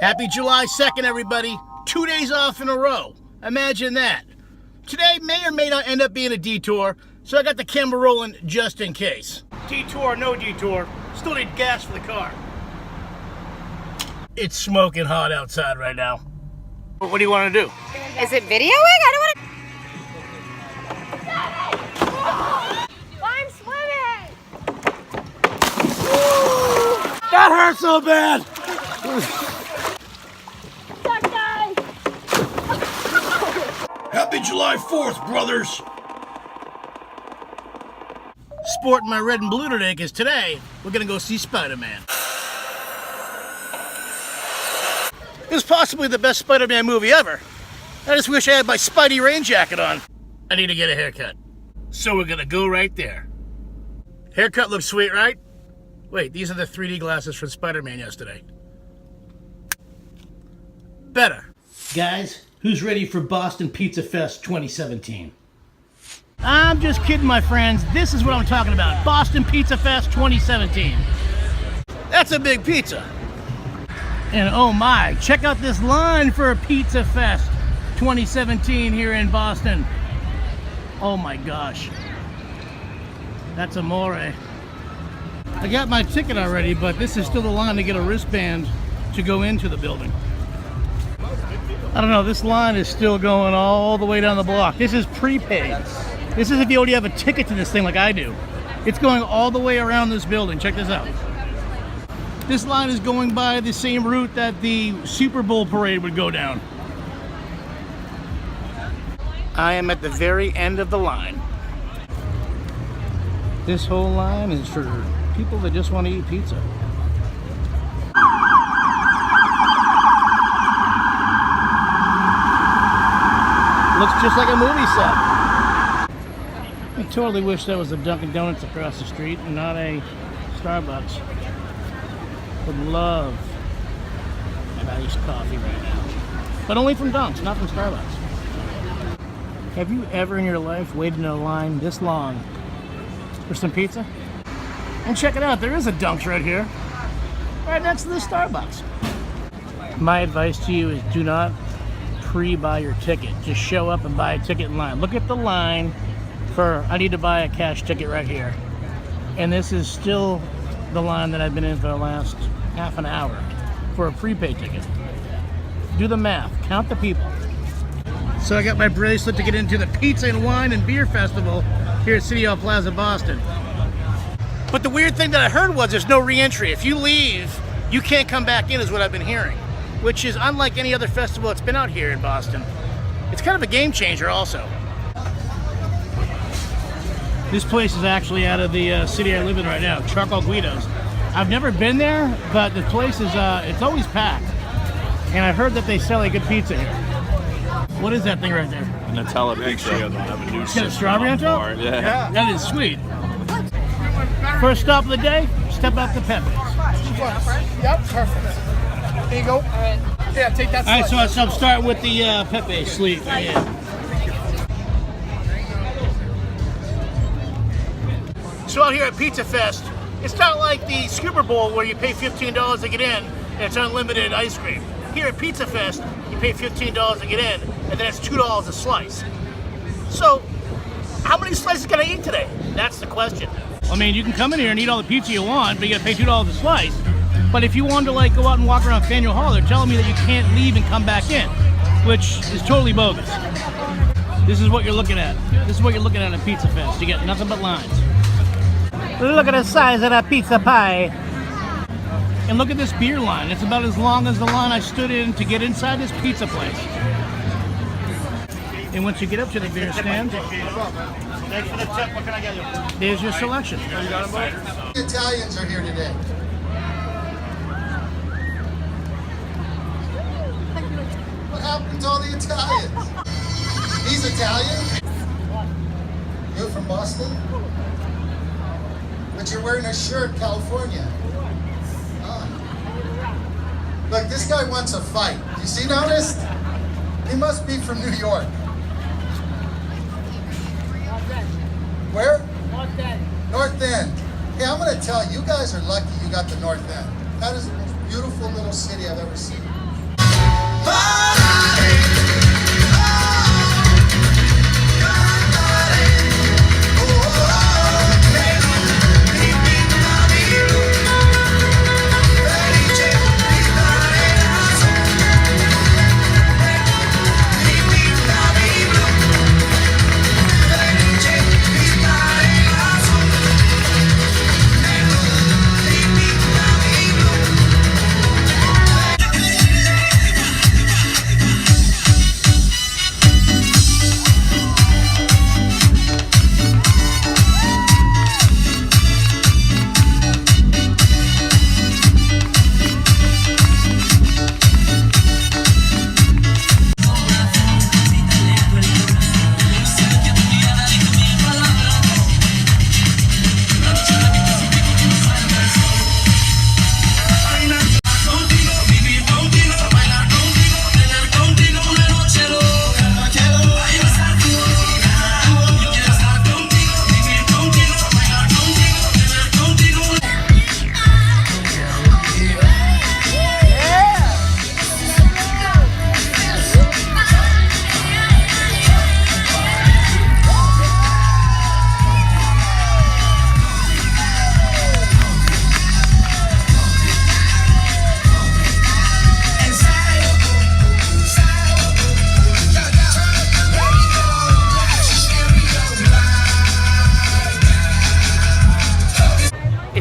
Happy July 2nd, everybody. 2 days off in a row. Imagine that. Today may or may not end up being a detour, so I got the camera rolling just in case. Detour or no detour, still need gas for the car. It's smoking hot outside right now. What do you want to do? Is it videoing? I don't want to. I'm swimming. That hurt so bad. Happy July 4th, brothers. Sporting my red and blue today, because today we're gonna go see Spider-Man. This is possibly the best Spider-Man movie ever. I just wish I had my Spidey rain jacket on. I need to get a haircut. So we're gonna go right there. Haircut looks sweet, right? Wait, these are the 3D glasses from Spider-Man yesterday. Better. Guys, who's ready for Boston Pizza Fest 2017? I'm just kidding, my friends. This is what I'm talking about. Boston Pizza Fest 2017. That's a big pizza. And oh my, check out this line for Pizza Fest 2017 here in Boston. Oh my gosh. That's amore. I got my ticket already, but this is still the line to get a wristband to go into the building. I don't know, this line is still going all the way down the block. This is prepaid. This is if you already have a ticket to this thing like I do. It's going all the way around this building. Check this out. This line is going by the same route that the Super Bowl parade would go down. I am at the very end of the line. This whole line is for people that just want to eat pizza. Looks just like a movie set. I totally wish that was a Dunkin' Donuts across the street and not a Starbucks. Would love an iced coffee right now. But only from Dunks, not from Starbucks. Have you ever in your life waited in a line this long for some pizza? And check it out, there is a Dunks right here, right next to the Starbucks. My advice to you is do not pre-buy your ticket. Just show up and buy a ticket in line. Look at the line for, I need to buy a cash ticket right here. And this is still the line that I've been in for the last half an hour for a prepaid ticket. Do the math, count the people. So I got my bracelet to get into the Pizza and Wine and Beer Festival here at City Hall Plaza, Boston. But the weird thing that I heard was there's no re-entry. If you leave, you can't come back in, is what I've been hearing, which is unlike any other festival that's been out here in Boston. It's kind of a game changer also. This place is actually out of the city I live in right now, Charcoal Guido's. I've never been there, but the place is, it's always packed. And I heard that they sell a good pizza here. What is that thing right there? Nutella pizza. It's got a strawberry on top? Yeah. That is sweet. First stop of the day, step out to Pepe's. Yep, perfect. There you go. All right. Yeah, take that. All right, so I'll start with the Pepe sleeve. Yeah. So out here at Pizza Fest, it's not like the Super Bowl where you pay $15 to get in and it's unlimited ice cream. Here at Pizza Fest, you pay $15 to get in and then it's $2 a slice. So, how many slices can I eat today? That's the question. I mean, you can come in here and eat all the pizza you want, but you gotta pay $2 a slice. But if you wanted to like go out and walk around Faneuil Hall, they're telling me that you can't leave and come back in, which is totally bogus. This is what you're looking at. This is what you're looking at Pizza Fest. You get nothing but lines. Look at the size of that pizza pie. And look at this beer line. It's about as long as the line I stood in to get inside this pizza place. And once you get up to the beer stand, thanks for the tip. What can I get you? There's your selection. The Italians are here today. What happened to all the Italians? He's Italian? You're from Boston? But you're wearing a shirt, California. Ah. Look, this guy wants a fight. You see, noticed? He must be from New York. Where? North End. North End. Hey, I'm going to tell you, you guys are lucky you got the North End. That is the most beautiful little city I've ever seen.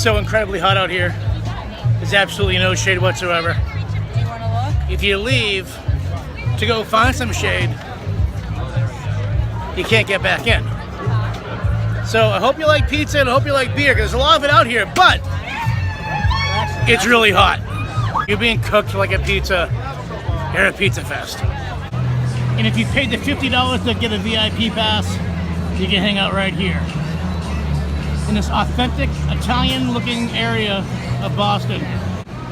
so incredibly hot out here. There's absolutely no shade whatsoever. Do you want to look? If you leave to go find some shade, you can't get back in. So I hope you like pizza and I hope you like beer, because there's a lot of it out here, but it's really hot. You're being cooked like a pizza here at Pizza Fest. And if you paid the $50 to get a VIP pass, you can hang out right here in this authentic Italian-looking area of Boston.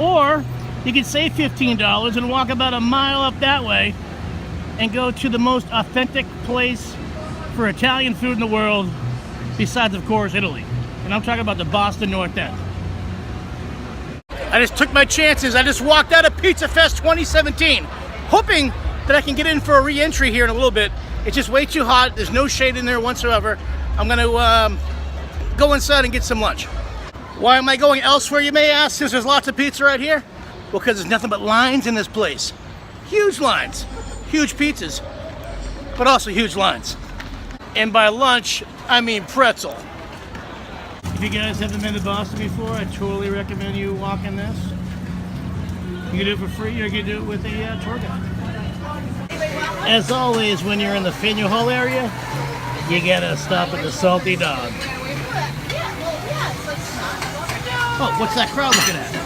Or you can save $15 and walk about a mile up that way and go to the most authentic place for Italian food in the world, besides, of course, Italy. And I'm talking about the Boston North End. I just took my chances. I just walked out of Pizza Fest 2017, hoping that I can get in for a re-entry here in a little bit. It's just way too hot. There's no shade in there whatsoever. I'm gonna go inside and get some lunch. Why am I going elsewhere, you may ask, since there's lots of pizza right here? Well, because there's nothing but lines in this place. Huge lines, huge pizzas, but also huge lines. And by lunch, I mean pretzel. If you guys haven't been to Boston before, I totally recommend you walking this. You can do it for free, or you can do it with a tour guide. As always, when you're in the Faneuil Hall area, you gotta stop at the Salty Dog. Oh, what's that crowd looking at?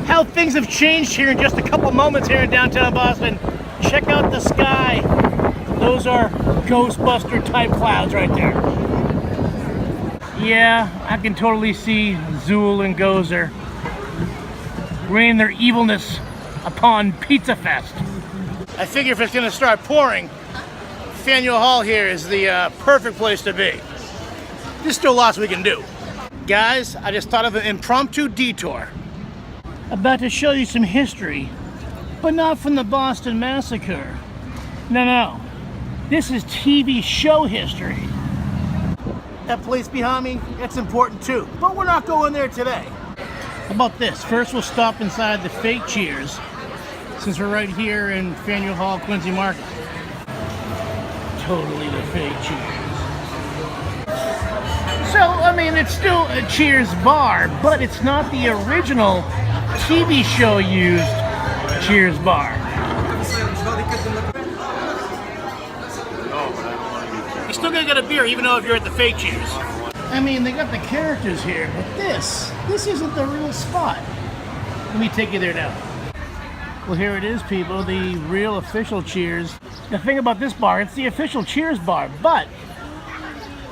How things have changed here in just a couple moments here in downtown Boston. Check out the sky. Those are Ghostbuster type clouds right there. Yeah, I can totally see Zool and Gozer raining their evilness upon Pizza Fest. I figure if it's gonna start pouring, Faneuil Hall here is the perfect place to be. There's still lots we can do. Guys, I just thought of an impromptu detour. About to show you some history, but not from the Boston Massacre. No. This is TV show history. That place behind me, that's important too, but we're not going there today. How about this? First we'll stop inside the fake Cheers, since we're right here in Faneuil Hall, Quincy Market. Totally the fake Cheers. So, I mean, it's still a Cheers bar, but it's not the original TV show used Cheers bar. You're still gonna get a beer even though if you're at the fake Cheers. I mean, they got the characters here, but this isn't the real spot. Let me take you there now. Well, here it is, people, the real official Cheers. The thing about this bar, it's the official Cheers bar, but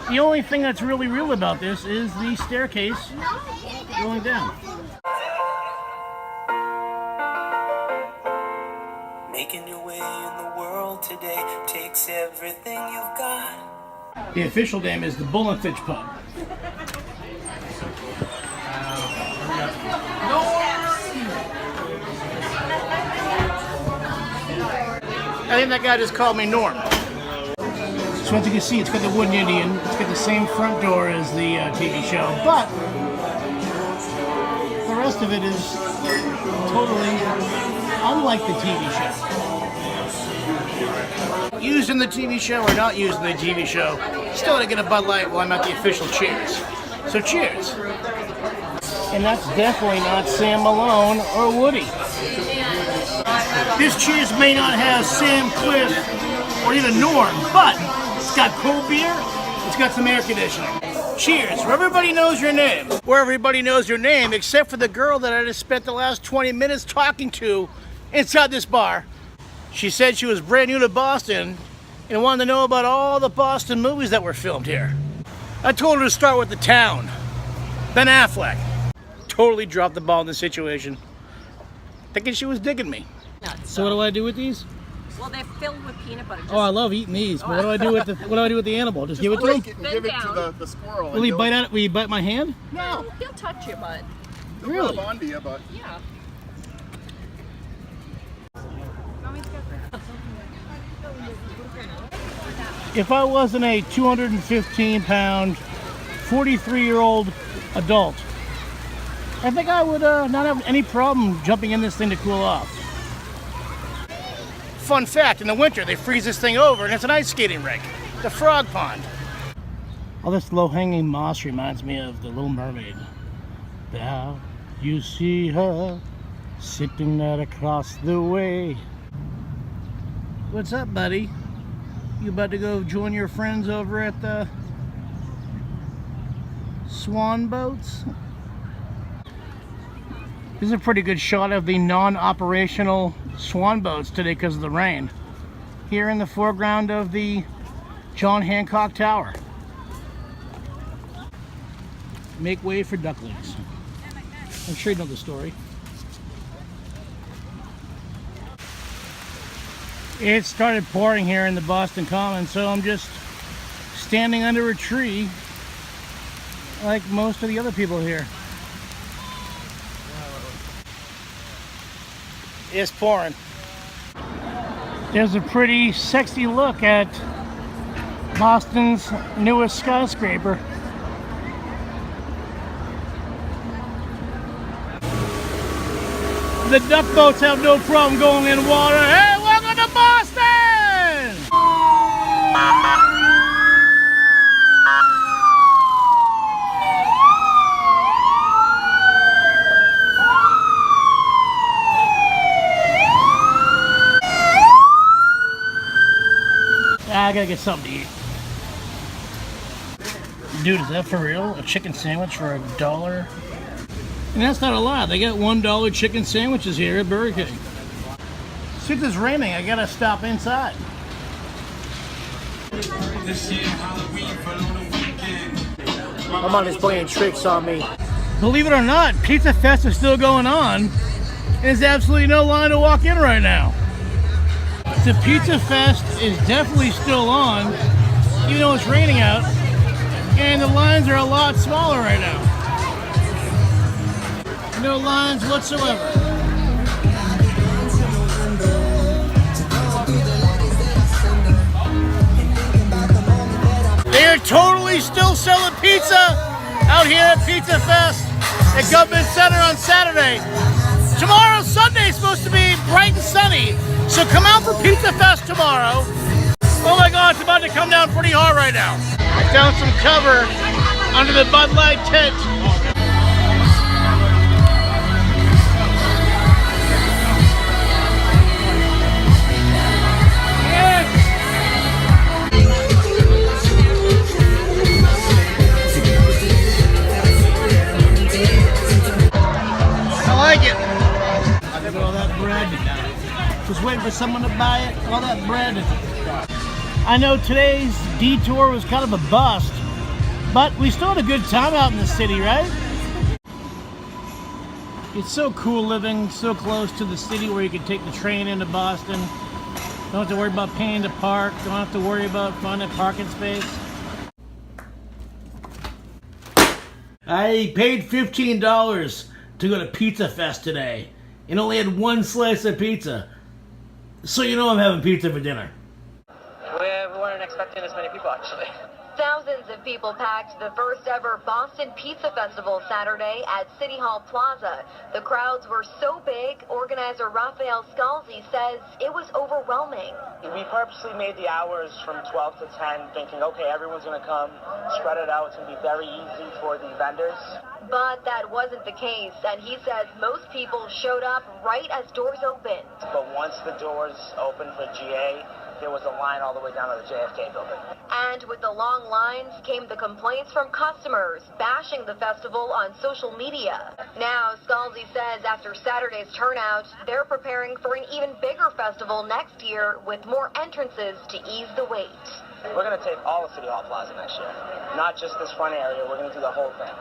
the only thing that's really real about this is the staircase going down. Making your way in the world today takes everything you've got. The official name is the Bull and Fitch Pub. I think that guy just called me Norm. So as you can see, it's got the wooden Indian. It's got the same front door as the TV show, but the rest of it is totally unlike the TV show. Used in the TV show or not used in the TV show, still gonna get a Bud Light while I'm at the official Cheers. So cheers. And that's definitely not Sam Malone or Woody. This Cheers may not have Sam, Cliff, or even Norm, but it's got cold beer, it's got some air conditioning. Cheers, where everybody knows your name. Where everybody knows your name, except for the girl that I just spent the last 20 minutes talking to inside this bar. She said she was brand new to Boston and wanted to know about all the Boston movies that were filmed here. I told her to start with The Town, Ben Affleck. Totally dropped the ball in this situation, thinking she was digging me. So what do I do with these? Well, they're filled with peanut butter. Oh, I love eating these, but what do I do with the animal? Just give it to him? Give it to the squirrel. Will he bite at it? Will he bite my hand? No, he'll touch your butt. Really? On to you, but Yeah. If I wasn't a 215-pound, 43-year-old adult, I think I would not have any problem jumping in this thing to cool off. Fun fact, in the winter they freeze this thing over and it's an ice skating rink, the frog pond. All this low-hanging moss reminds me of The Little Mermaid. Now you see her sitting there across the way. What's up, buddy? You about to go join your friends over at the Swan Boats? This is a pretty good shot of the non-operational Swan Boats today because of the rain. Here in the foreground of the John Hancock Tower. Make way for ducklings. I'm sure you know the story. It started pouring here in the Boston Commons, so I'm just standing under a tree like most of the other people here. It's pouring. There's a pretty sexy look at Boston's newest skyscraper. The duck boats have no problem going in water. Hey, welcome to Boston! I gotta get something to eat. Dude, is that for real? A chicken sandwich for $1? And that's not a lot. They got $1 chicken sandwiches here at Burger King. Since it's raining, I gotta stop inside. My mom is playing tricks on me. Believe it or not, Pizza Fest is still going on. And there's absolutely no line to walk in right now. The Pizza Fest is definitely still on, even though it's raining out. And the lines are a lot smaller right now. No lines whatsoever. They are totally still selling pizza out here at Pizza Fest at Government Center on Saturday. Tomorrow, Sunday, is supposed to be bright and sunny, so come out for Pizza Fest tomorrow. Oh my God, it's about to come down pretty hard right now. I found some cover under the Bud Light tent. Just waiting for someone to buy it, all that bread. I know today's detour was kind of a bust, but we still had a good time out in the city, right? It's so cool living so close to the city where you can take the train into Boston. Don't have to worry about paying to park, don't have to worry about finding a parking space. I paid $15 to go to Pizza Fest today and only had one slice of pizza. So you know I'm having pizza for dinner. We weren't expecting as many people, actually. Thousands of people packed the first ever Boston Pizza Festival Saturday at City Hall Plaza. The crowds were so big, organizer Raphael Scalzi says it was overwhelming. We purposely made the hours from 12 to 10 thinking, okay, everyone's going to come, spread it out. It's going to be very easy for the vendors. But that wasn't the case, and he says most people showed up right as doors opened. But once the doors opened for GA, there was a line all the way down to the JFK building. And with the long lines came the complaints from customers bashing the festival on social media. Now, Scalzi says after Saturday's turnout, they're preparing for an even bigger festival next year with more entrances to ease the wait. We're going to take all of City Hall Plaza next year, not just this front area. We're going to do the whole thing.